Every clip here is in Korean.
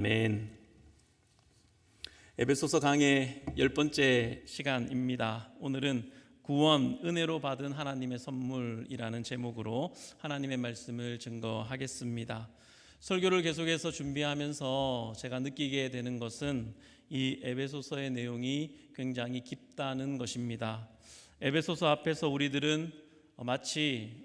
아멘. 에베소서 강의 10번째 시간입니다. 오늘은 구원, 은혜로 받은 하나님의 선물이라는 제목으로 하나님의 말씀을 증거하겠습니다. 설교를 계속해서 준비하면서 제가 느끼게 되는 것은 이 에베소서의 내용이 굉장히 깊다는 것입니다. 에베소서 앞에서 우리들은 마치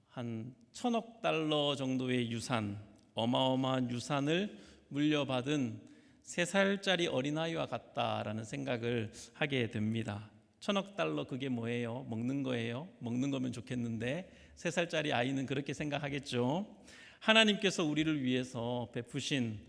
한 1,000억 달러 정도의 유산, 어마어마한 유산을 물려받은 3살짜리 어린아이와 같다라는 생각을 하게 됩니다. 1,000억 달러 그게 뭐예요? 먹는 거예요? 먹는 거면 좋겠는데 3살짜리 아이는 그렇게 생각하겠죠. 하나님께서 우리를 위해서 베푸신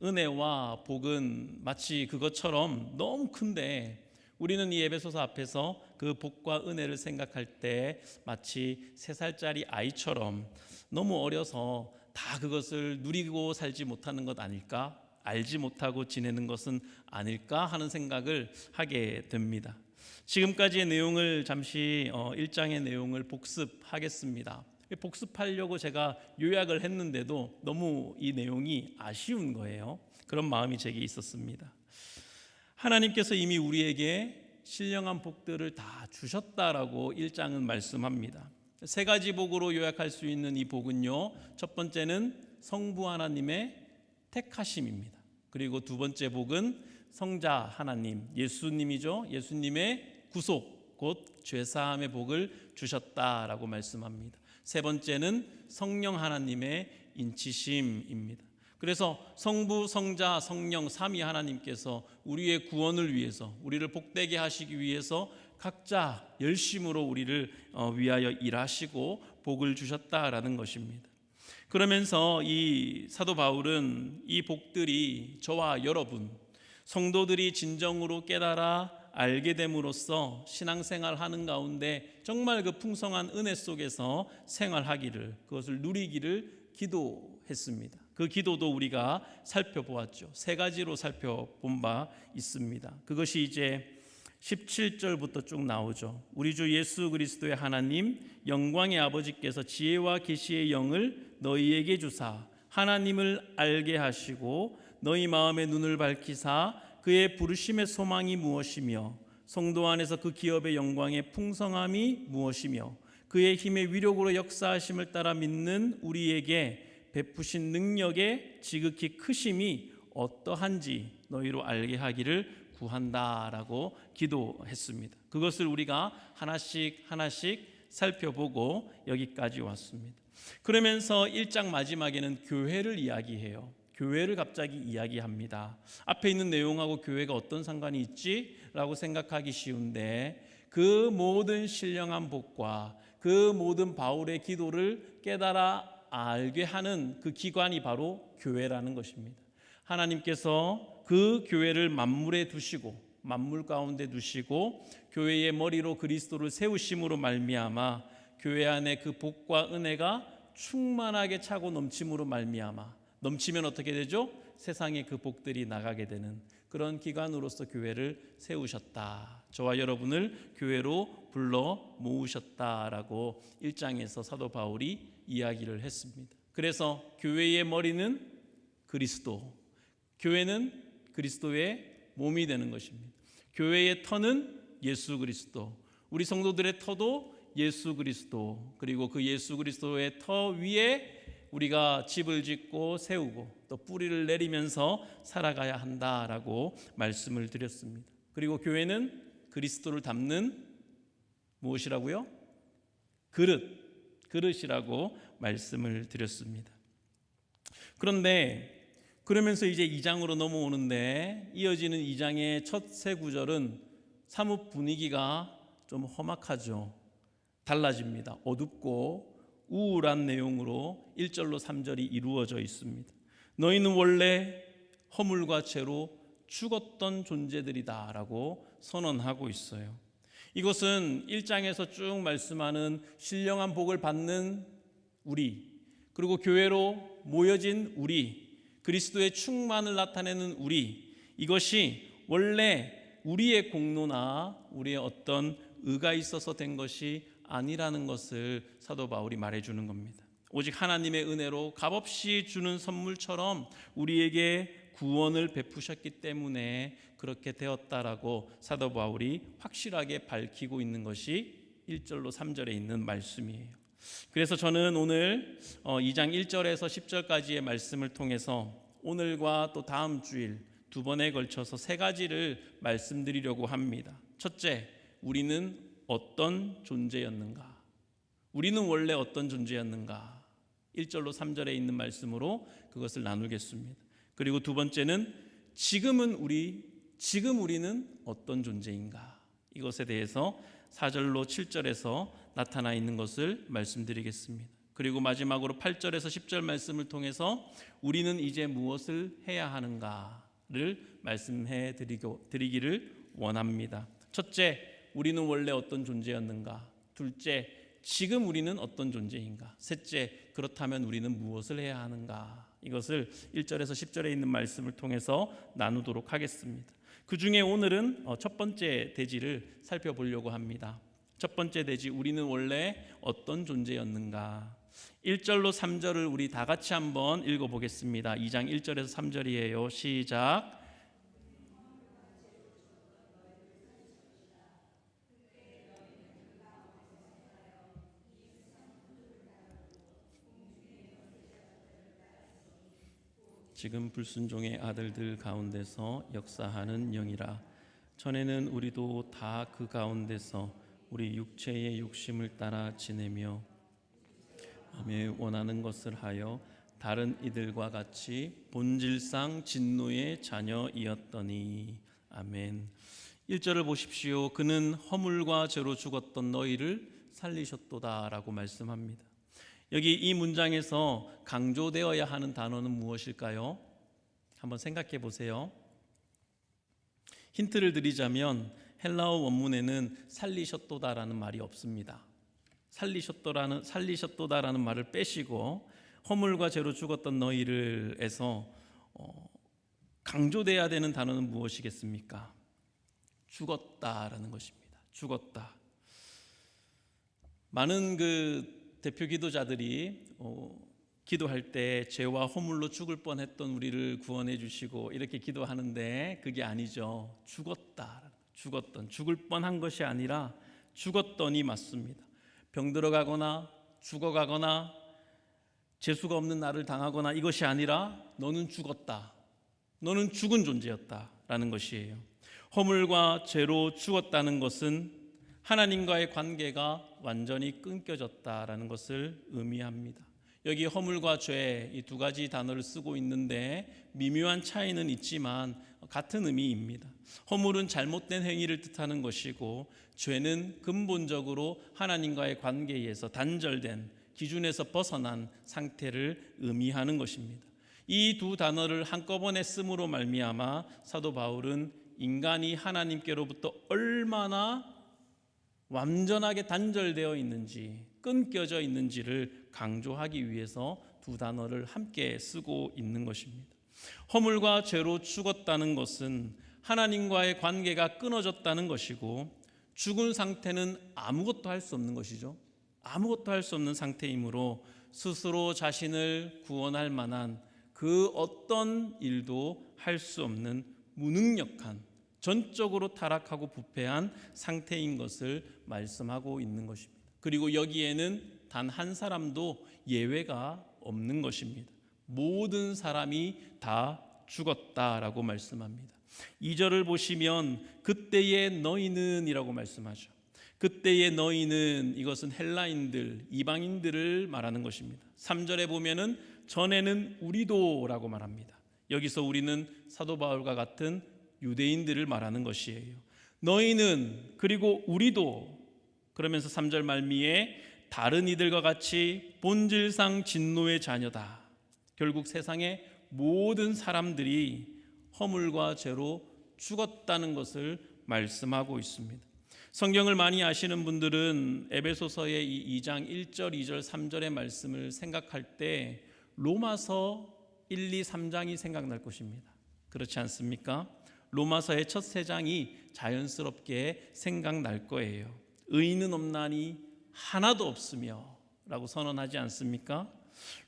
은혜와 복은 마치 그것처럼 너무 큰데 우리는 이 에베소서 앞에서 그 복과 은혜를 생각할 때 마치 3살짜리 아이처럼 너무 어려서 다 그것을 누리고 살지 못하는 것 아닐까? 알지 못하고 지내는 것은 아닐까 하는 생각을 하게 됩니다. 지금까지의 내용을 잠시 1장의 내용을 복습하겠습니다. 복습하려고 제가 요약을 했는데도 너무 이 내용이 아쉬운 거예요. 그런 마음이 제게 있었습니다. 하나님께서 이미 우리에게 신령한 복들을 다 주셨다라고 1장은 말씀합니다. 3가지 복으로 요약할 수 있는 이 복은요, 첫 번째는 성부 하나님의 택하심입니다. 그리고 두 번째 복은 성자 하나님, 예수님이죠. 예수님의 구속, 곧 죄사함의 복을 주셨다라고 말씀합니다. 세 번째는 성령 하나님의 인치심입니다. 그래서 성부, 성자, 성령 삼위 하나님께서 우리의 구원을 위해서, 우리를 복되게 하시기 위해서 각자 열심으로 우리를 위하여 일하시고 복을 주셨다라는 것입니다. 그러면서 이 사도 바울은 이 복들이 저와 여러분 성도들이 진정으로 깨달아 알게 됨으로써 신앙생활하는 가운데 정말 그 풍성한 은혜 속에서 생활하기를, 그것을 누리기를 기도했습니다. 그 기도도 우리가 살펴보았죠. 3가지로 살펴본 바 있습니다. 그것이 이제 17절부터 쭉 나오죠. 우리 주 예수 그리스도의 하나님 영광의 아버지께서 지혜와 계시의 영을 너희에게 주사 하나님을 알게 하시고 너희 마음의 눈을 밝히사 그의 부르심의 소망이 무엇이며 성도 안에서 그 기업의 영광의 풍성함이 무엇이며 그의 힘의 위력으로 역사하심을 따라 믿는 우리에게 베푸신 능력의 지극히 크심이 어떠한지 너희로 알게 하기를 구한다라고 기도했습니다. 그것을 우리가 하나씩 살펴보고 여기까지 왔습니다. 그러면서 1장 마지막에는 교회를 이야기해요. 교회를 갑자기 이야기합니다. 앞에 있는 내용하고 교회가 어떤 상관이 있지? 라고 생각하기 쉬운데 그 모든 신령한 복과 그 모든 바울의 기도를 깨달아 알게 하는 그 기관이 바로 교회라는 것입니다. 하나님께서 그 교회를 만물에 두시고 만물 가운데 두시고 교회의 머리로 그리스도를 세우심으로 말미암아 교회 안에 그 복과 은혜가 충만하게 차고 넘침으로 말미암아 넘치면 어떻게 되죠? 세상에 그 복들이 나가게 되는 그런 기관으로서 교회를 세우셨다. 저와 여러분을 교회로 불러 모으셨다라고 1장에서 사도 바울이 이야기를 했습니다. 그래서 교회의 머리는 그리스도, 교회는 그리스도의 몸이 되는 것입니다. 교회의 터는 예수 그리스도, 우리 성도들의 터도 예수 그리스도, 그리고 그 예수 그리스도의 터 위에 우리가 집을 짓고 세우고 또 뿌리를 내리면서 살아가야 한다라고 말씀을 드렸습니다. 그리고 교회는 그리스도를 담는 무엇이라고요? 그릇이라고 말씀을 드렸습니다. 그런데 그러면서 이제 2장으로 넘어오는데 이어지는 2장의 첫 3구절은 사뭇 분위기가 좀 험악하죠. 달라집니다. 어둡고 우울한 내용으로 1절로 3절이 이루어져 있습니다. 너희는 원래 허물과 죄로 죽었던 존재들이다 라고 선언하고 있어요. 이것은 1장에서 쭉 말씀하는 신령한 복을 받는 우리, 그리고 교회로 모여진 우리, 그리스도의 충만을 나타내는 우리, 이것이 원래 우리의 공로나 우리의 어떤 의가 있어서 된 것이 아니라는 것을 사도 바울이 말해주는 겁니다. 오직 하나님의 은혜로 값없이 주는 선물처럼 우리에게 구원을 베푸셨기 때문에 그렇게 되었다라고 사도 바울이 확실하게 밝히고 있는 것이 1절로 3절에 있는 말씀이에요. 그래서 저는 오늘 2장 1절에서 10절까지의 말씀을 통해서 오늘과 또 다음 주일 두 번에 걸쳐서 세 가지를 말씀드리려고 합니다. 첫째, 우리는 어떤 존재였는가? 우리는 원래 어떤 존재였는가? 1절로 3절에 있는 말씀으로 그것을 나누겠습니다. 그리고 두 번째는 지금 우리는 어떤 존재인가? 이것에 대해서 4절로 7절에서 나타나 있는 것을 말씀드리겠습니다. 그리고 마지막으로 8절에서 10절 말씀을 통해서 우리는 이제 무엇을 해야 하는가를 말씀해 드리기를 원합니다. 첫째, 우리는 원래 어떤 존재였는가? 둘째, 지금 우리는 어떤 존재인가? 셋째, 그렇다면 우리는 무엇을 해야 하는가? 이것을 1절에서 10절에 있는 말씀을 통해서 나누도록 하겠습니다. 그 중에 오늘은 첫 번째 대지를 살펴보려고 합니다. 첫 번째 대지, 우리는 원래 어떤 존재였는가? 1절로 3절을 우리 다 같이 한번 읽어보겠습니다. 2장 1절에서 3절이에요. 시작. 지금 불순종의 아들들 가운데서 역사하는 영이라. 전에는 우리도 다 그 가운데서 우리 육체의 욕심을 따라 지내며 마음에 원하는 것을 하여 다른 이들과 같이 본질상 진노의 자녀이었더니. 아멘. 1절을 보십시오. 그는 허물과 죄로 죽었던 너희를 살리셨도다 라고 말씀합니다. 여기 이 문장에서 강조되어야 하는 단어는 무엇일까요? 한번 생각해 보세요. 힌트를 드리자면 헬라어 원문에는 살리셨도다라는 말이 없습니다. 살리셨도다라는 말을 빼시고 허물과 죄로 죽었던 너희를 해서 강조돼야 되는 단어는 무엇이겠습니까? 죽었다라는 것입니다. 죽었다. 많은 대표 기도자들이 기도할 때 죄와 허물로 죽을 뻔했던 우리를 구원해 주시고 이렇게 기도하는데 그게 아니죠. 죽을 뻔한 것이 아니라 죽었더니 맞습니다. 병들어가거나 죽어가거나 재수가 없는 나를 당하거나 이것이 아니라 너는 죽었다. 너는 죽은 존재였다라는 것이에요. 허물과 죄로 죽었다는 것은 하나님과의 관계가 완전히 끊겨졌다라는 것을 의미합니다. 여기 허물과 죄 이 두 가지 단어를 쓰고 있는데 미묘한 차이는 있지만 같은 의미입니다. 허물은 잘못된 행위를 뜻하는 것이고 죄는 근본적으로 하나님과의 관계에서 단절된 기준에서 벗어난 상태를 의미하는 것입니다. 이 두 단어를 한꺼번에 씀으로 말미암아 사도 바울은 인간이 하나님께로부터 얼마나 완전하게 단절되어 있는지, 끊겨져 있는지를 강조하기 위해서 두 단어를 함께 쓰고 있는 것입니다. 허물과 죄로 죽었다는 것은 하나님과의 관계가 끊어졌다는 것이고, 죽은 상태는 아무것도 할 수 없는 것이죠. 아무것도 할 수 없는 상태이므로 스스로 자신을 구원할 만한 그 어떤 일도 할 수 없는 무능력한, 전적으로 타락하고 부패한 상태인 것을 말씀하고 있는 것입니다. 그리고 여기에는 단 한 사람도 예외가 없는 것입니다. 모든 사람이 다 죽었다라고 말씀합니다. 2절을 보시면 그때의 너희는 이라고 말씀하죠. 그때의 너희는 이것은 헬라인들, 이방인들을 말하는 것입니다. 3절에 보면은 전에는 우리도 라고 말합니다. 여기서 우리는 사도 바울과 같은 유대인들을 말하는 것이에요. 너희는 그리고 우리도 그러면서 3절 말미에 다른 이들과 같이 본질상 진노의 자녀다. 결국 세상의 모든 사람들이 허물과 죄로 죽었다는 것을 말씀하고 있습니다. 성경을 많이 아시는 분들은 에베소서의 이 2장 1절, 2절, 3절의 말씀을 생각할 때 로마서 1, 2, 3장이 생각날 것입니다. 그렇지 않습니까? 로마서의 첫 세 장이 자연스럽게 생각날 거예요. 의인은 없나니 하나도 없으며 라고 선언하지 않습니까?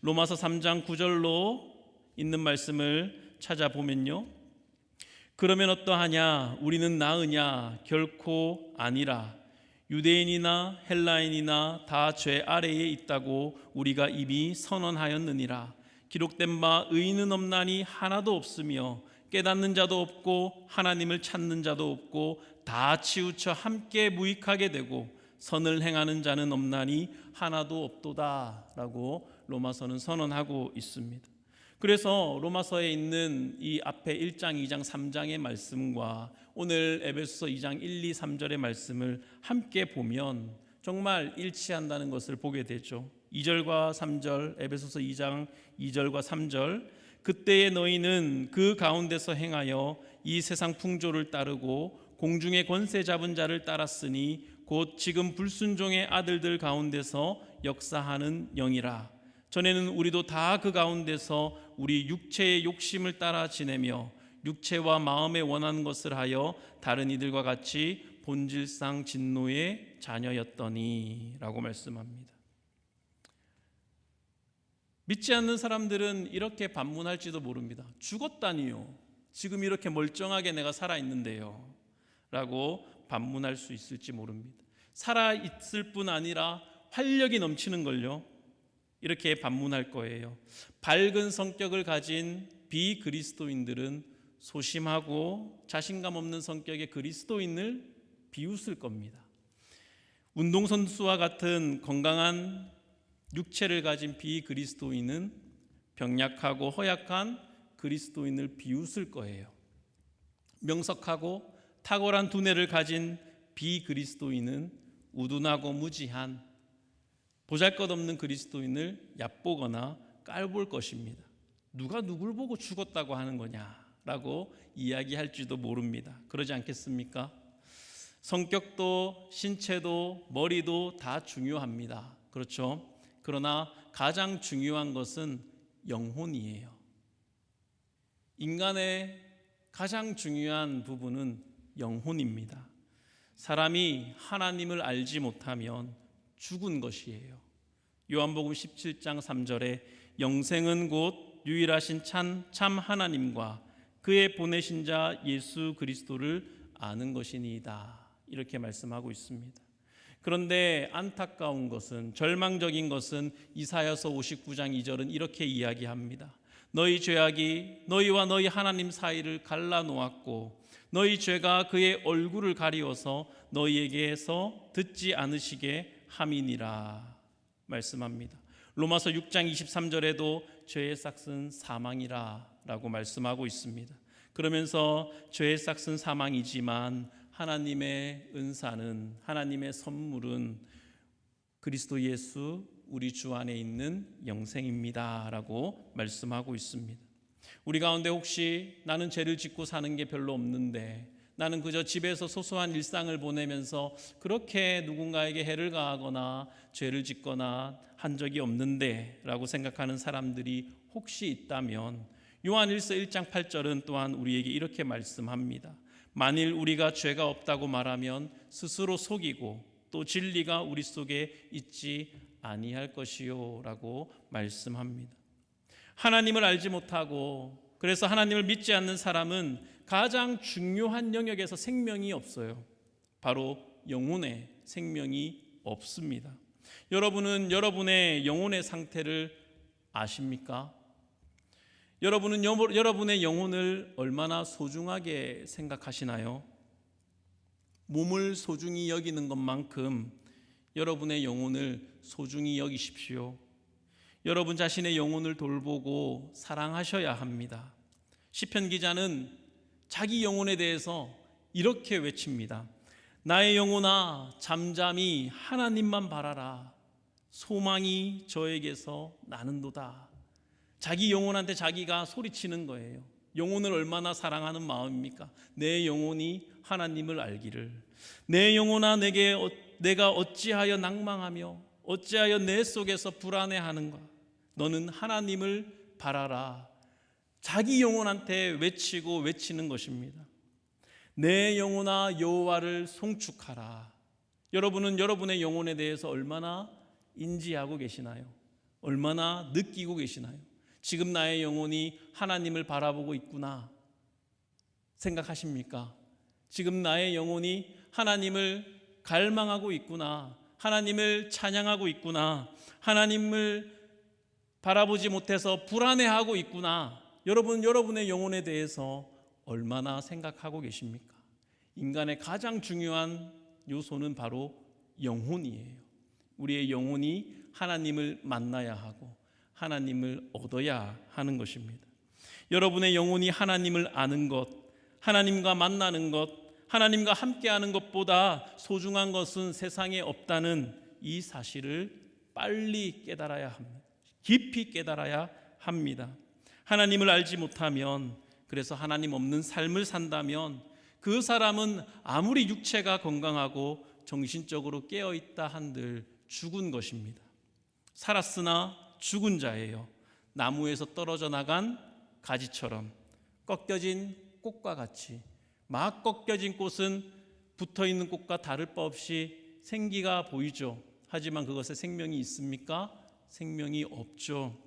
로마서 3장 9절로 있는 말씀을 찾아보면요, 그러면 어떠하냐? 우리는 나으냐? 결코 아니라. 유대인이나 헬라인이나 다 죄 아래에 있다고 우리가 이미 선언하였느니라. 기록된 바 의인은 없나니 하나도 없으며 깨닫는 자도 없고 하나님을 찾는 자도 없고 다 치우쳐 함께 무익하게 되고 선을 행하는 자는 없나니 하나도 없도다 라고 로마서는 선언하고 있습니다. 그래서 로마서에 있는 이 앞에 1장, 2장, 3장의 말씀과 오늘 에베소서 2장 1, 2, 3절의 말씀을 함께 보면 정말 일치한다는 것을 보게 되죠. 2절과 3절, 에베소서 2장 2절과 3절, 그때의 너희는 그 가운데서 행하여 이 세상 풍조를 따르고 공중의 권세 잡은 자를 따랐으니 곧 지금 불순종의 아들들 가운데서 역사하는 영이라. 전에는 우리도 다 그 가운데서 우리 육체의 욕심을 따라 지내며 육체와 마음에 원하는 것을 하여 다른 이들과 같이 본질상 진노의 자녀였더니 라고 말씀합니다. 믿지 않는 사람들은 이렇게 반문할지도 모릅니다. 죽었다니요, 지금 이렇게 멀쩡하게 내가 살아있는데요 라고 반문할 수 있을지 모릅니다. 살아있을 뿐 아니라 활력이 넘치는 걸요, 이렇게 반문할 거예요. 밝은 성격을 가진 비그리스도인들은 소심하고 자신감 없는 성격의 그리스도인을 비웃을 겁니다. 운동선수와 같은 건강한 육체를 가진 비그리스도인은 병약하고 허약한 그리스도인을 비웃을 거예요. 명석하고 탁월한 두뇌를 가진 비그리스도인은 우둔하고 무지한 보잘것없는 그리스도인을 얕보거나 깔볼 것입니다. 누가 누굴 보고 죽었다고 하는 거냐라고 이야기할지도 모릅니다. 그러지 않겠습니까? 성격도 신체도 머리도 다 중요합니다. 그렇죠? 그러나 가장 중요한 것은 영혼이에요. 인간의 가장 중요한 부분은 영혼입니다. 사람이 하나님을 알지 못하면 죽은 것이에요. 요한복음 17장 3절에 영생은 곧 유일하신 참 하나님과 그의 보내신 자 예수 그리스도를 아는 것이니이다, 이렇게 말씀하고 있습니다. 그런데 안타까운 것은, 절망적인 것은 이사야서 59장 2절은 이렇게 이야기합니다. 너희 죄악이 너희와 너희 하나님 사이를 갈라놓았고 너희 죄가 그의 얼굴을 가리워서 너희에게서 듣지 않으시게 함이니라 말씀합니다. 로마서 6장 23절에도 죄의 삭은 사망이라 라고 말씀하고 있습니다. 그러면서 죄의 삭은 사망이지만 하나님의 은사는, 하나님의 선물은 그리스도 예수 우리 주 안에 있는 영생입니다 라고 말씀하고 있습니다. 우리 가운데 혹시 나는 죄를 짓고 사는 게 별로 없는데, 나는 그저 집에서 소소한 일상을 보내면서 그렇게 누군가에게 해를 가하거나 죄를 짓거나 한 적이 없는데 라고 생각하는 사람들이 혹시 있다면 요한일서 1장 8절은 또한 우리에게 이렇게 말씀합니다. 만일 우리가 죄가 없다고 말하면 스스로 속이고 또 진리가 우리 속에 있지 아니할 것이요 라고 말씀합니다. 하나님을 알지 못하고 그래서 하나님을 믿지 않는 사람은 가장 중요한 영역에서 생명이 없어요. 바로 영혼의 생명이 없습니다. 여러분은 여러분의 영혼의 상태를 아십니까? 여러분은 여러분의 영혼을 얼마나 소중하게 생각하시나요? 몸을 소중히 여기는 것만큼 여러분의 영혼을 소중히 여기십시오. 여러분 자신의 영혼을 돌보고 사랑하셔야 합니다. 시편 기자는 자기 영혼에 대해서 이렇게 외칩니다. 나의 영혼아 잠잠히 하나님만 바라라. 소망이 저에게서 나는도다. 자기 영혼한테 자기가 소리치는 거예요. 영혼을 얼마나 사랑하는 마음입니까? 내 영혼이 하나님을 알기를. 내 영혼아 내가 어찌하여 낭망하며 어찌하여 내 속에서 불안해하는가? 너는 하나님을 바라라. 자기 영혼한테 외치는 것입니다. 내 영혼아 여호와를 송축하라. 여러분은 여러분의 영혼에 대해서 얼마나 인지하고 계시나요? 얼마나 느끼고 계시나요? 지금 나의 영혼이 하나님을 바라보고 있구나 생각하십니까? 지금 나의 영혼이 하나님을 갈망하고 있구나, 하나님을 찬양하고 있구나, 하나님을 바라보지 못해서 불안해하고 있구나. 여러분의 영혼에 대해서 얼마나 생각하고 계십니까? 인간의 가장 중요한 요소는 바로 영혼이에요. 우리의 영혼이 하나님을 만나야 하고 하나님을 얻어야 하는 것입니다. 여러분의 영혼이 하나님을 아는 것, 하나님과 만나는 것, 하나님과 함께하는 것보다 소중한 것은 세상에 없다는 이 사실을 빨리 깨달아야 합니다. 깊이 깨달아야 합니다. 하나님을 알지 못하면, 그래서 하나님 없는 삶을 산다면 그 사람은 아무리 육체가 건강하고 정신적으로 깨어있다 한들 죽은 것입니다. 살았으나 죽은 자예요. 나무에서 떨어져 나간 가지처럼, 꺾여진 꽃과 같이. 막 꺾여진 꽃은 붙어있는 꽃과 다를 바 없이 생기가 보이죠. 하지만 그것에 생명이 있습니까? 생명이 없죠.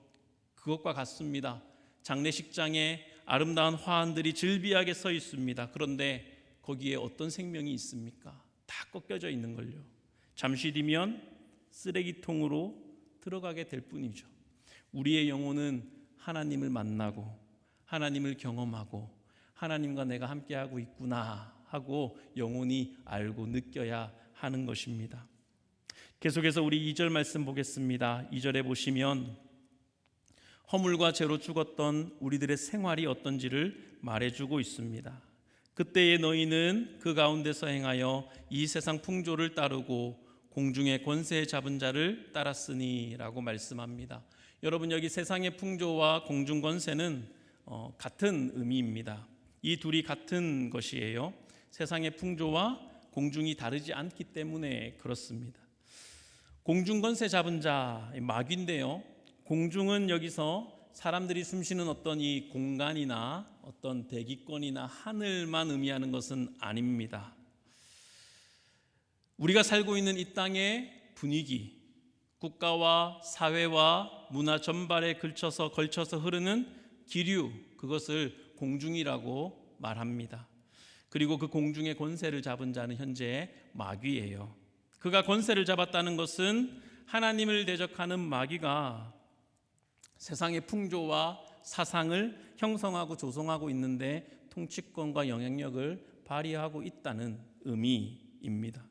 그것과 같습니다. 장례식장에 아름다운 화환들이 즐비하게 서 있습니다. 그런데 거기에 어떤 생명이 있습니까? 다 꺾여져 있는 걸요. 잠시 뒤면 쓰레기통으로 들어가게 될 뿐이죠. 우리의 영혼은 하나님을 만나고 하나님을 경험하고 하나님과 내가 함께하고 있구나 하고 영혼이 알고 느껴야 하는 것입니다. 계속해서 우리 2절 말씀 보겠습니다. 2절에 보시면 허물과 죄로 죽었던 우리들의 생활이 어떤지를 말해주고 있습니다. 그때의 너희는 그 가운데서 행하여 이 세상 풍조를 따르고 공중의 권세 잡은 자를 따랐으니 라고 말씀합니다. 여러분, 여기 세상의 풍조와 공중 권세는 같은 의미입니다. 이 둘이 같은 것이에요. 세상의 풍조와 공중이 다르지 않기 때문에 그렇습니다. 공중 권세 잡은 자, 마귀인데요. 공중은 여기서 사람들이 숨쉬는 어떤 이 공간이나 어떤 대기권이나 하늘만 의미하는 것은 아닙니다. 우리가 살고 있는 이 땅의 분위기, 국가와 사회와 문화 전반에 걸쳐서 흐르는 기류, 그것을 공중이라고 말합니다. 그리고 그 공중의 권세를 잡은 자는 현재 마귀예요. 그가 권세를 잡았다는 것은 하나님을 대적하는 마귀가 세상의 풍조와 사상을 형성하고 조성하고 있는데 통치권과 영향력을 발휘하고 있다는 의미입니다.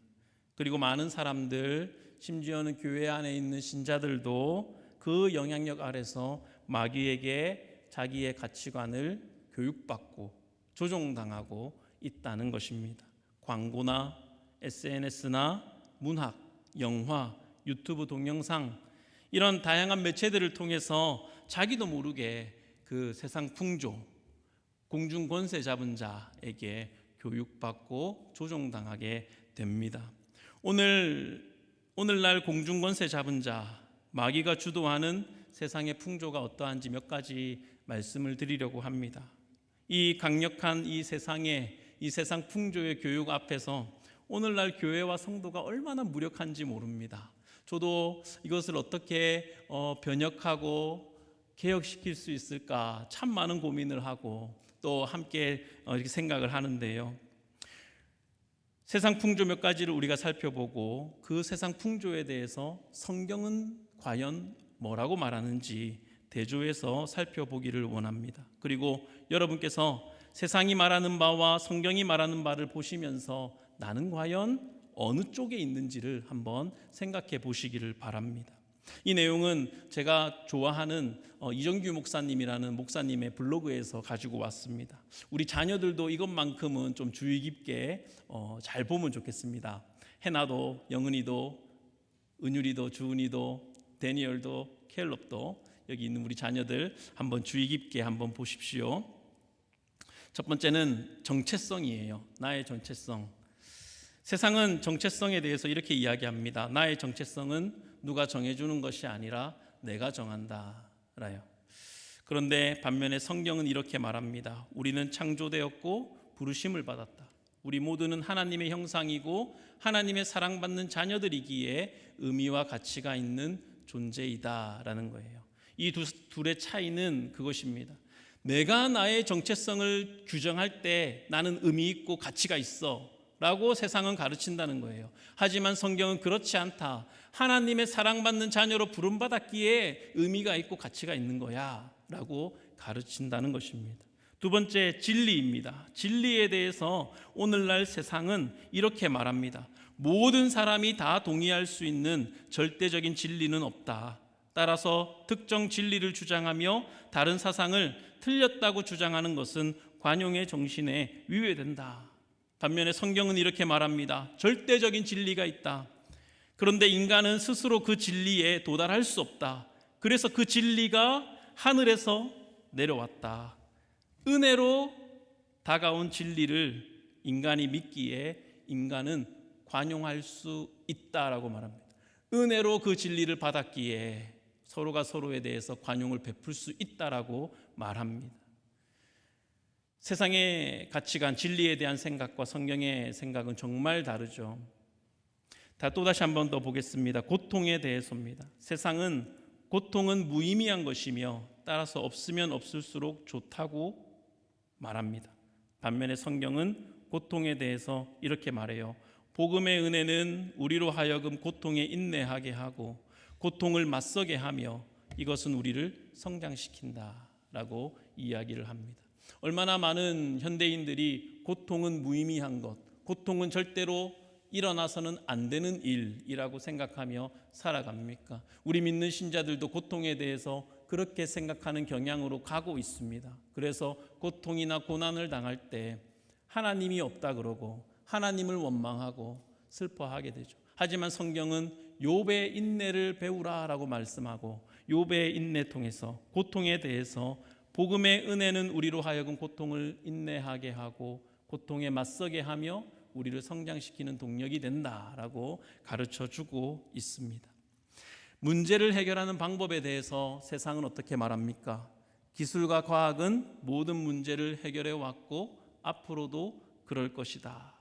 그리고 많은 사람들, 심지어는 교회 안에 있는 신자들도 그 영향력 아래서 마귀에게 자기의 가치관을 교육받고 조종당하고 있다는 것입니다. 광고나 SNS나 문학, 영화, 유튜브 동영상, 이런 다양한 매체들을 통해서 자기도 모르게 그 세상 풍조, 공중 권세 잡은 자에게 교육받고 조종당하게 됩니다. 오늘날 공중 권세 잡은 자, 마귀가 주도하는 세상의 풍조가 어떠한지 몇 가지 말씀을 드리려고 합니다. 이 강력한 이 세상 풍조의 교육 앞에서 오늘날 교회와 성도가 얼마나 무력한지 모릅니다. 저도 이것을 어떻게 변혁하고 개혁시킬 수 있을까 참 많은 고민을 하고 또 함께 이렇게 생각을 하는데요. 세상 풍조 몇 가지를 우리가 살펴보고 그 세상 풍조에 대해서 성경은 과연 뭐라고 말하는지 대조해서 살펴보기를 원합니다. 그리고 여러분께서 세상이 말하는 바와 성경이 말하는 바를 보시면서 나는 과연 어느 쪽에 있는지를 한번 생각해 보시기를 바랍니다. 이 내용은 제가 좋아하는 이정규 목사님이라는 목사님의 블로그에서 가지고 왔습니다. 우리 자녀들도 이것만큼은 좀 주의 깊게 잘 보면 좋겠습니다. 해나도, 영은이도, 은율이도, 주은이도, 데니얼도, 켈럽도, 여기 있는 우리 자녀들 한번 주의 깊게 한번 보십시오. 첫 번째는 정체성이에요. 나의 정체성. 세상은 정체성에 대해서 이렇게 이야기합니다. 나의 정체성은 누가 정해주는 것이 아니라 내가 정한다라요. 그런데 반면에 성경은 이렇게 말합니다. 우리는 창조되었고 부르심을 받았다. 우리 모두는 하나님의 형상이고 하나님의 사랑받는 자녀들이기에 의미와 가치가 있는 존재이다라는 거예요. 이 둘의 차이는 그것입니다. 내가 나의 정체성을 규정할 때 나는 의미 있고 가치가 있어 라고 세상은 가르친다는 거예요. 하지만 성경은 그렇지 않다. 하나님의 사랑받는 자녀로 부름받았기에 의미가 있고 가치가 있는 거야 라고 가르친다는 것입니다. 두 번째, 진리입니다. 진리에 대해서 오늘날 세상은 이렇게 말합니다. 모든 사람이 다 동의할 수 있는 절대적인 진리는 없다. 따라서 특정 진리를 주장하며 다른 사상을 틀렸다고 주장하는 것은 관용의 정신에 위배된다. 반면에 성경은 이렇게 말합니다. 절대적인 진리가 있다. 그런데 인간은 스스로 그 진리에 도달할 수 없다. 그래서 그 진리가 하늘에서 내려왔다. 은혜로 다가온 진리를 인간이 믿기에 인간은 관용할 수 있다라고 말합니다. 은혜로 그 진리를 받았기에 서로가 서로에 대해서 관용을 베풀 수 있다라고 말합니다. 세상의 가치관, 진리에 대한 생각과 성경의 생각은 정말 다르죠. 또다시 한 번 더 보겠습니다. 고통에 대해서입니다. 세상은 고통은 무의미한 것이며 따라서 없으면 없을수록 좋다고 말합니다. 반면에 성경은 고통에 대해서 이렇게 말해요. 복음의 은혜는 우리로 하여금 고통에 인내하게 하고 고통을 맞서게 하며 이것은 우리를 성장시킨다라고 이야기를 합니다. 얼마나 많은 현대인들이 고통은 무의미한 것, 고통은 절대로 일어나서는 안 되는 일이라고 생각하며 살아갑니까? 우리 믿는 신자들도 고통에 대해서 그렇게 생각하는 경향으로 가고 있습니다. 그래서 고통이나 고난을 당할 때 하나님이 없다 그러고 하나님을 원망하고 슬퍼하게 되죠. 하지만 성경은 욥의 인내를 배우라라고 말씀하고 욥의 인내 통해서 고통에 대해서 복음의 은혜는 우리로 하여금 고통을 인내하게 하고 고통에 맞서게 하며 우리를 성장시키는 동력이 된다라고 가르쳐 주고 있습니다. 문제를 해결하는 방법에 대해서 세상은 어떻게 말합니까? 기술과 과학은 모든 문제를 해결해 왔고 앞으로도 그럴 것이다.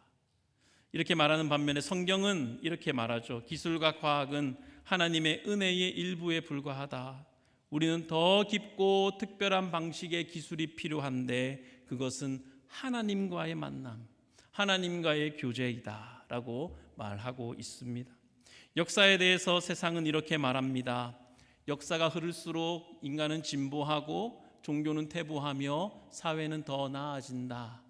이렇게 말하는 반면에 성경은 이렇게 말하죠. 기술과 과학은 하나님의 은혜의 일부에 불과하다. 우리는 더 깊고 특별한 방식의 기술이 필요한데 그것은 하나님과의 만남, 하나님과의 교제이다 라고 말하고 있습니다. 역사에 대해서 세상은 이렇게 말합니다. 역사가 흐를수록 인간은 진보하고 종교는 퇴보하며 사회는 더 나아진다.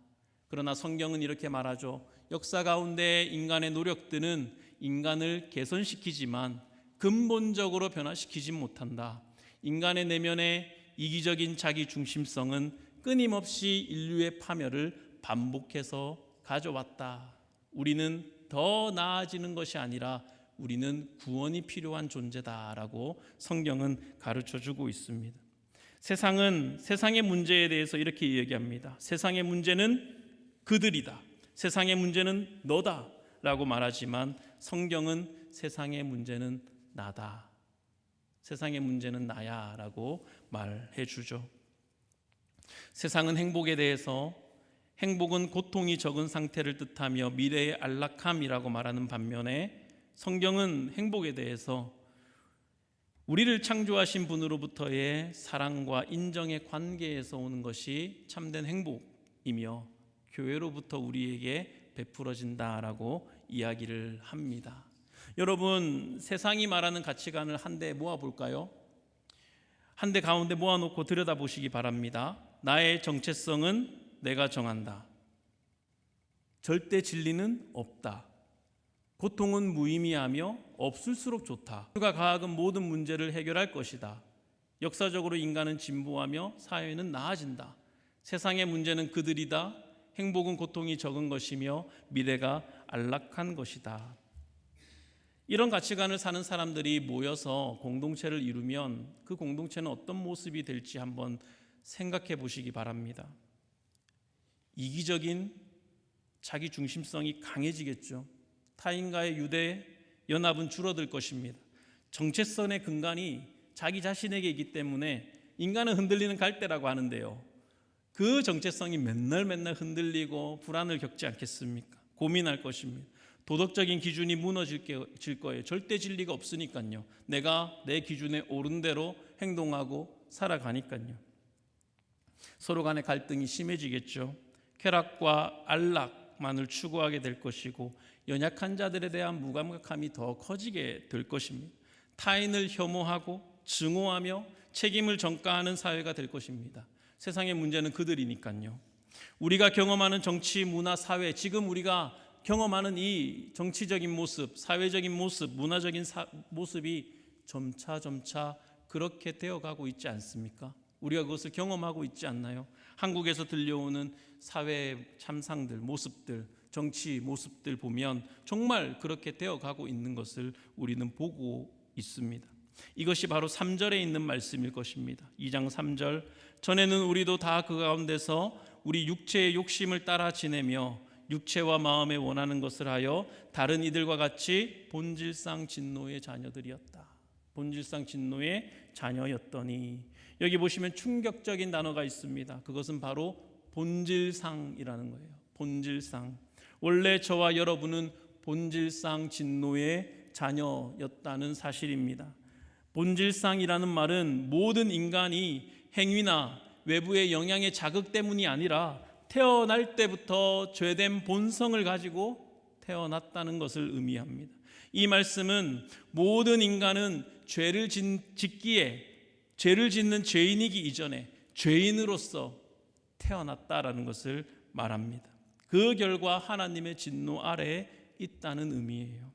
그러나 성경은 이렇게 말하죠. 역사 가운데 인간의 노력들은 인간을 개선시키지만 근본적으로 변화시키지 못한다. 인간의 내면의 이기적인 자기 중심성은 끊임없이 인류의 파멸을 반복해서 가져왔다. 우리는 더 나아지는 것이 아니라 우리는 구원이 필요한 존재다라고 성경은 가르쳐주고 있습니다. 세상은 세상의 문제에 대해서 이렇게 이야기합니다. 세상의 문제는 그들이다. 세상의 문제는 너다라고 말하지만 성경은 세상의 문제는 나다. 세상의 문제는 나야라고 말해 주죠. 세상은 행복에 대해서 행복은 고통이 적은 상태를 뜻하며 미래의 안락함이라고 말하는 반면에 성경은 행복에 대해서 우리를 창조하신 분으로부터의 사랑과 인정의 관계에서 오는 것이 참된 행복이며 교회로부터 우리에게 베풀어진다라고 이야기를 합니다. 여러분, 세상이 말하는 가치관을 한데 모아볼까요? 한데 가운데 모아놓고 들여다보시기 바랍니다. 나의 정체성은 내가 정한다. 절대 진리는 없다. 고통은 무의미하며 없을수록 좋다. 기술과 과학은 모든 문제를 해결할 것이다. 역사적으로 인간은 진보하며 사회는 나아진다. 세상의 문제는 그들이다. 행복은 고통이 적은 것이며 미래가 안락한 것이다. 이런 가치관을 사는 사람들이 모여서 공동체를 이루면 그 공동체는 어떤 모습이 될지 한번 생각해 보시기 바랍니다. 이기적인 자기 중심성이 강해지겠죠. 타인과의 유대 연합은 줄어들 것입니다. 정체성의 근간이 자기 자신에게 있기 때문에 인간은 흔들리는 갈대라고 하는데요. 그 정체성이 맨날 흔들리고 불안을 겪지 않겠습니까? 고민할 것입니다. 도덕적인 기준이 무너질 거예요. 절대 진리가 없으니까요. 내가 내 기준에 옳은 대로 행동하고 살아가니까요. 서로 간의 갈등이 심해지겠죠. 쾌락과 안락만을 추구하게 될 것이고 연약한 자들에 대한 무감각함이 더 커지게 될 것입니다. 타인을 혐오하고 증오하며 책임을 전가하는 사회가 될 것입니다. 세상의 문제는 그들이니까요. 우리가 경험하는 정치, 문화, 사회, 지금 우리가 경험하는 이 정치적인 모습, 사회적인 모습, 문화적인 모습이 점차 그렇게 되어가고 있지 않습니까? 우리가 그것을 경험하고 있지 않나요? 한국에서 들려오는 사회 참상들, 모습들, 정치 모습들 보면 정말 그렇게 되어가고 있는 것을 우리는 보고 있습니다. 이것이 바로 3절에 있는 말씀일 것입니다. 2장 3절, 전에는 우리도 다 그 가운데서 우리 육체의 욕심을 따라 지내며 육체와 마음에 원하는 것을 하여 다른 이들과 같이 본질상 진노의 자녀들이었다. 본질상 진노의 자녀였더니, 여기 보시면 충격적인 단어가 있습니다. 그것은 바로 본질상이라는 거예요. 본질상. 원래 저와 여러분은 본질상 진노의 자녀였다는 사실입니다. 본질상이라는 말은 모든 인간이 행위나 외부의 영향의 자극 때문이 아니라 태어날 때부터 죄된 본성을 가지고 태어났다는 것을 의미합니다. 이 말씀은 모든 인간은 죄를 짓기에, 죄를 짓는 죄인이기 이전에 죄인으로서 태어났다라는 것을 말합니다. 그 결과 하나님의 진노 아래에 있다는 의미예요.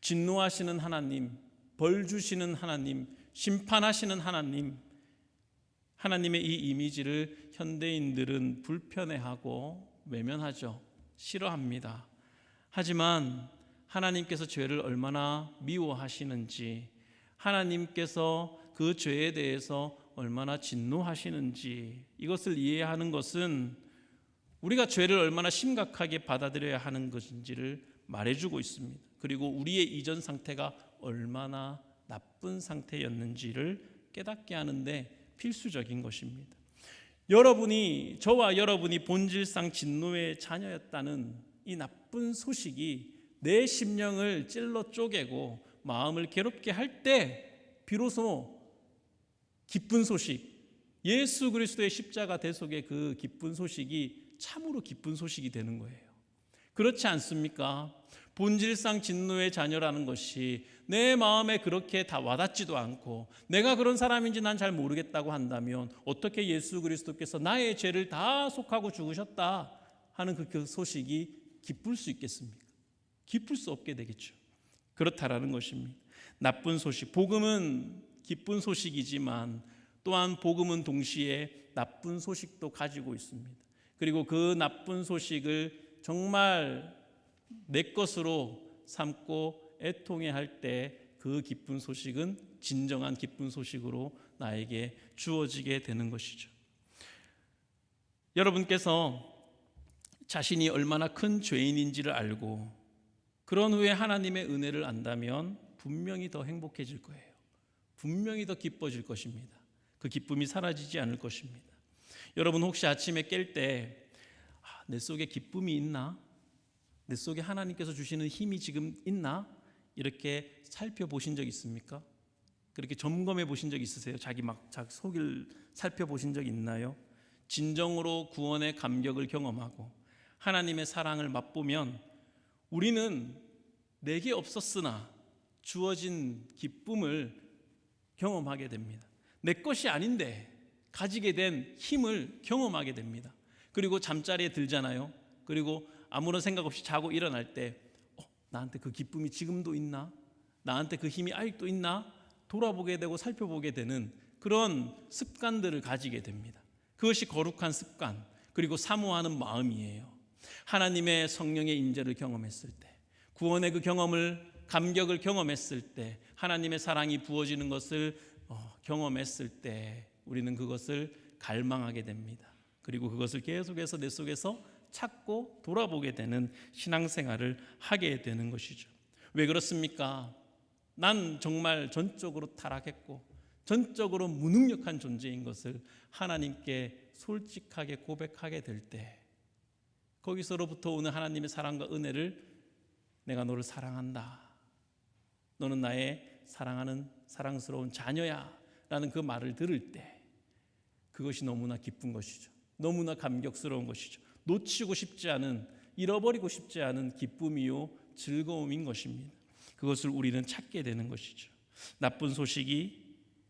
진노하시는 하나님, 벌 주시는 하나님, 심판하시는 하나님, 하나님의 이 이미지를 현대인들은 불편해하고 외면하죠. 싫어합니다. 하지만 하나님께서 죄를 얼마나 미워하시는지, 하나님께서 그 죄에 대해서 얼마나 진노하시는지, 이것을 이해하는 것은 우리가 죄를 얼마나 심각하게 받아들여야 하는 것인지를 말해주고 있습니다. 그리고 우리의 이전 상태가 얼마나 나쁜 상태였는지를 깨닫게 하는데 필수적인 것입니다. 저와 여러분이 본질상 진노의 자녀였다는 이 나쁜 소식이 내 심령을 찔러 쪼개고 마음을 괴롭게 할 때 비로소 기쁜 소식, 예수 그리스도의 십자가 대속의 그 기쁜 소식이 참으로 기쁜 소식이 되는 거예요. 그렇지 않습니까? 본질상 진노의 자녀라는 것이 내 마음에 그렇게 다 와닿지도 않고 내가 그런 사람인지 난 잘 모르겠다고 한다면 어떻게 예수 그리스도께서 나의 죄를 다 속하고 죽으셨다 하는 그 소식이 기쁠 수 있겠습니까? 기쁠 수 없게 되겠죠. 그렇다라는 것입니다. 나쁜 소식, 복음은 기쁜 소식이지만 또한 복음은 동시에 나쁜 소식도 가지고 있습니다. 그리고 그 나쁜 소식을 정말 내 것으로 삼고 애통해 할 때 그 기쁜 소식은 진정한 기쁜 소식으로 나에게 주어지게 되는 것이죠. 여러분께서 자신이 얼마나 큰 죄인인지를 알고 그런 후에 하나님의 은혜를 안다면 분명히 더 행복해질 거예요. 분명히 더 기뻐질 것입니다. 그 기쁨이 사라지지 않을 것입니다. 여러분 혹시 아침에 깰 때 내 속에 기쁨이 있나? 내 속에 하나님께서 주시는 힘이 지금 있나? 이렇게 살펴보신 적 있습니까? 그렇게 점검해 보신 적 있으세요? 자기 속을 살펴보신 적 있나요? 진정으로 구원의 감격을 경험하고 하나님의 사랑을 맛보면 우리는 내게 없었으나 주어진 기쁨을 경험하게 됩니다. 내 것이 아닌데 가지게 된 힘을 경험하게 됩니다. 그리고 잠자리에 들잖아요. 그리고 아무런 생각 없이 자고 일어날 때 나한테 그 기쁨이 지금도 있나? 나한테 그 힘이 아직도 있나? 돌아보게 되고 살펴보게 되는 그런 습관들을 가지게 됩니다. 그것이 거룩한 습관, 그리고 사모하는 마음이에요. 하나님의 성령의 임재를 경험했을 때, 구원의 그 감격을 경험했을 때, 하나님의 사랑이 부어지는 것을 경험했을 때 우리는 그것을 갈망하게 됩니다. 그리고 그것을 계속해서 내 속에서 찾고 돌아보게 되는 신앙생활을 하게 되는 것이죠. 왜 그렇습니까? 난 정말 전적으로 타락했고 전적으로 무능력한 존재인 것을 하나님께 솔직하게 고백하게 될 때 거기서로부터 오는 하나님의 사랑과 은혜를 내가 너를 사랑한다. 너는 나의 사랑하는 사랑스러운 자녀야 라는 그 말을 들을 때 그것이 너무나 기쁜 것이죠. 너무나 감격스러운 것이죠. 놓치고 싶지 않은, 잃어버리고 싶지 않은 기쁨이요 즐거움인 것입니다. 그것을 우리는 찾게 되는 것이죠. 나쁜 소식이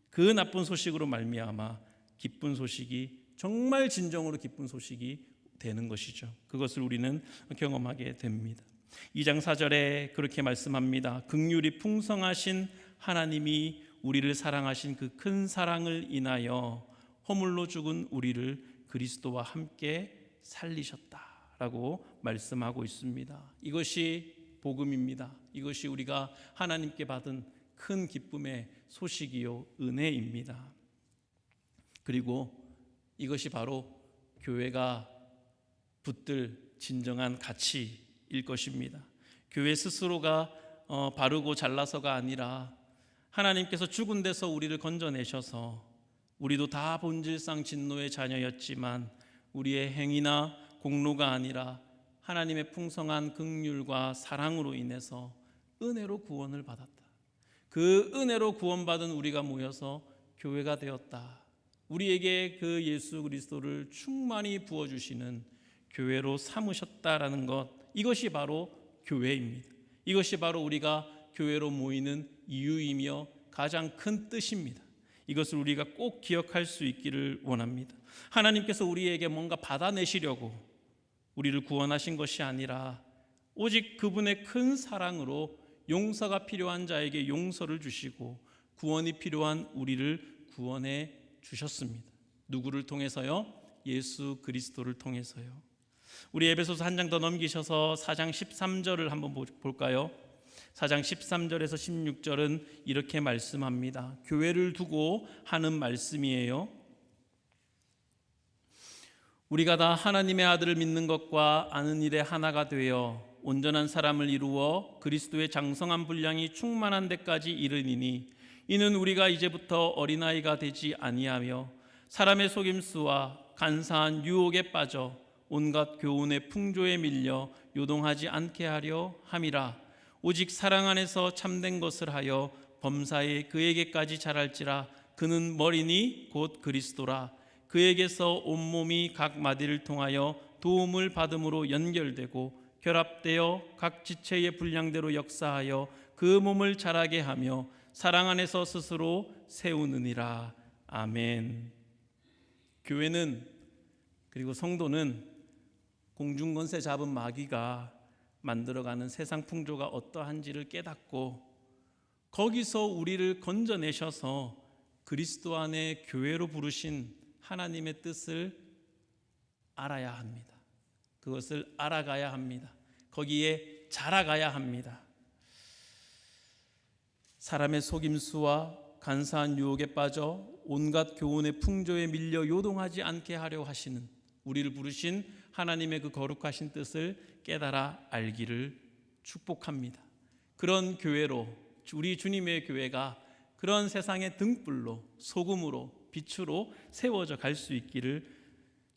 그 나쁜 소식으로 말미암아 기쁜 소식이 정말 진정으로 기쁜 소식이 되는 것이죠. 그것을 우리는 경험하게 됩니다. 2장 4절에 그렇게 말씀합니다. 긍휼이 풍성하신 하나님이 우리를 사랑하신 그 큰 사랑을 인하여 허물로 죽은 우리를 그리스도와 함께 살리셨다라고 말씀하고 있습니다. 이것이 복음입니다. 이것이 우리가 하나님께 받은 큰 기쁨의 소식이요 은혜입니다. 그리고 이것이 바로 교회가 붙들 진정한 가치일 것입니다. 교회 스스로가 바르고 잘나서가 아니라 하나님께서 죽은 데서 우리를 건져내셔서 우리도 다 본질상 진노의 자녀였지만 우리의 행위나 공로가 아니라 하나님의 풍성한 긍휼과 사랑으로 인해서 은혜로 구원을 받았다. 그 은혜로 구원받은 우리가 모여서 교회가 되었다. 우리에게 그 예수 그리스도를 충만히 부어주시는 교회로 삼으셨다라는 것, 이것이 바로 교회입니다. 이것이 바로 우리가 교회로 모이는 이유이며 가장 큰 뜻입니다. 이것을 우리가 꼭 기억할 수 있기를 원합니다. 하나님께서 우리에게 뭔가 받아내시려고 우리를 구원하신 것이 아니라 오직 그분의 큰 사랑으로 용서가 필요한 자에게 용서를 주시고 구원이 필요한 우리를 구원해 주셨습니다. 누구를 통해서요? 예수 그리스도를 통해서요. 우리 에베소서 한 장 더 넘기셔서 4장 13절을 한번 볼까요? 4장 13절에서 16절은 이렇게 말씀합니다. 교회를 두고 하는 말씀이에요. 우리가 다 하나님의 아들을 믿는 것과 아는 일에 하나가 되어 온전한 사람을 이루어 그리스도의 장성한 분량이 충만한 데까지 이르니니 이는 우리가 이제부터 어린아이가 되지 아니하며 사람의 속임수와 간사한 유혹에 빠져 온갖 교훈의 풍조에 밀려 요동하지 않게 하려 함이라. 오직 사랑 안에서 참된 것을 하여 범사에 그에게까지 자랄지라. 그는 머리니 곧 그리스도라. 그에게서 온몸이 각 마디를 통하여 도움을 받음으로 연결되고 결합되어 각 지체의 분량대로 역사하여 그 몸을 자라게 하며 사랑 안에서 스스로 세우느니라. 아멘. 교회는, 그리고 성도는 공중권세 잡은 마귀가 만들어가는 세상 풍조가 어떠한지를 깨닫고 거기서 우리를 건져내셔서 그리스도 안에 교회로 부르신 하나님의 뜻을 알아야 합니다. 그것을 알아가야 합니다. 거기에 자라가야 합니다. 사람의 속임수와 간사한 유혹에 빠져 온갖 교훈의 풍조에 밀려 요동하지 않게 하려 하시는 우리를 부르신 하나님의 그 거룩하신 뜻을 깨달아 알기를 축복합니다. 그런 교회로, 우리 주님의 교회가 그런 세상의 등불로, 소금으로, 빛으로 세워져 갈 수 있기를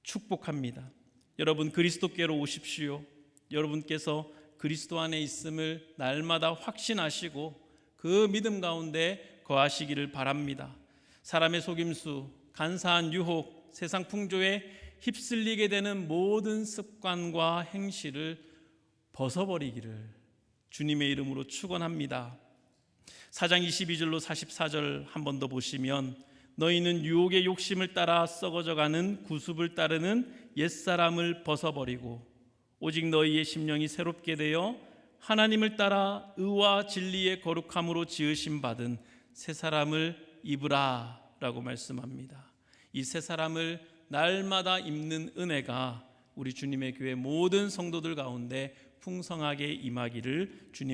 축복합니다. 여러분, 그리스도께로 오십시오. 여러분께서 그리스도 안에 있음을 날마다 확신하시고 그 믿음 가운데 거하시기를 바랍니다. 사람의 속임수, 간사한 유혹, 세상 풍조에 휩쓸리게 되는 모든 습관과 행실을 벗어버리기를 주님의 이름으로 축원합니다. 4장 22절로 44절 한 번 더 보시면 너희는 유혹의 욕심을 따라 썩어져가는 구습을 따르는 옛사람을 벗어버리고 오직 너희의 심령이 새롭게 되어 하나님을 따라 의와 진리의 거룩함으로 지으심 받은 새 사람을 입으라 라고 말씀합니다. 이 새 사람을 날마다 입는 은혜가 우리 주님의 교회 모든 성도들 가운데 풍성하게 임하기를 주님